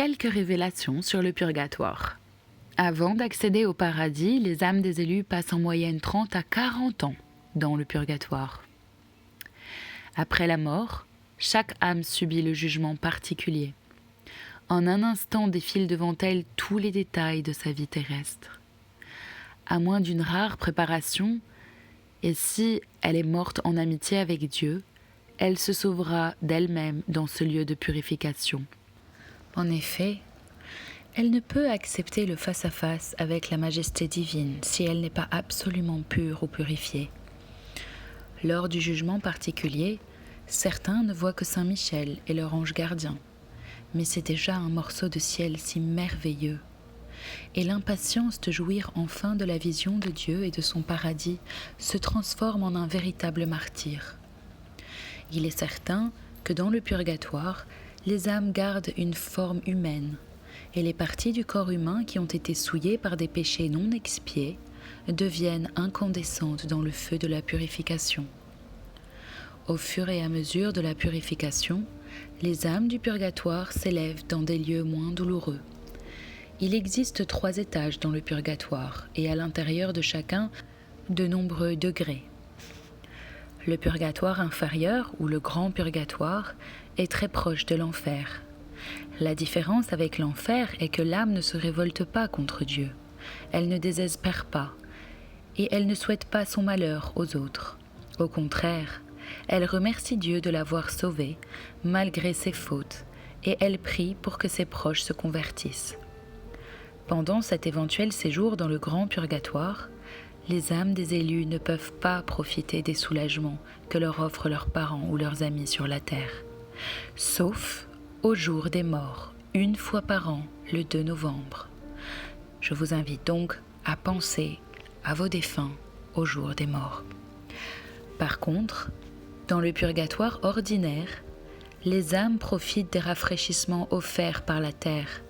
quelques révélations sur le purgatoire. Avant d'accéder au paradis, les âmes des élus passent en moyenne 30 à 40 ans dans le purgatoire. Après la mort, chaque âme subit le jugement particulier. En un instant défilent devant elle tous les détails de sa vie terrestre. À moins d'une rare préparation, et si elle est morte en amitié avec Dieu, elle se sauvera d'elle-même dans ce lieu de purification. En effet, elle ne peut accepter le face-à-face avec la majesté divine si elle n'est pas absolument pure ou purifiée. Lors du jugement particulier, certains ne voient que Saint Michel et leur ange gardien, mais c'est déjà un morceau de ciel si merveilleux. Et l'impatience de jouir enfin de la vision de Dieu et de son paradis se transforme en un véritable martyre. Il est certain que dans le purgatoire, les âmes gardent une forme humaine, et les parties du corps humain qui ont été souillées par des péchés non expiés deviennent incandescentes dans le feu de la purification. Au fur et à mesure de la purification, les âmes du purgatoire s'élèvent dans des lieux moins douloureux. Il existe 3 étages dans le purgatoire, et à l'intérieur de chacun, de nombreux degrés. Le purgatoire inférieur, ou le grand purgatoire, est très proche de l'enfer. La différence avec l'enfer est que l'âme ne se révolte pas contre Dieu. Elle ne désespère pas, et elle ne souhaite pas son malheur aux autres. Au contraire, elle remercie Dieu de l'avoir sauvée, malgré ses fautes, et elle prie pour que ses proches se convertissent. Pendant cet éventuel séjour dans le grand purgatoire, les âmes des élus ne peuvent pas profiter des soulagements que leur offrent leurs parents ou leurs amis sur la terre, sauf au jour des morts, 1 fois par an, le 2 novembre. Je vous invite donc à penser à vos défunts au jour des morts. Par contre, dans le purgatoire ordinaire, les âmes profitent des rafraîchissements offerts par la terre,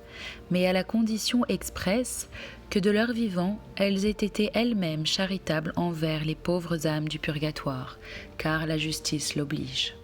mais à la condition expresse que de leur vivant, elles aient été elles-mêmes charitables envers les pauvres âmes du purgatoire, car la justice l'oblige.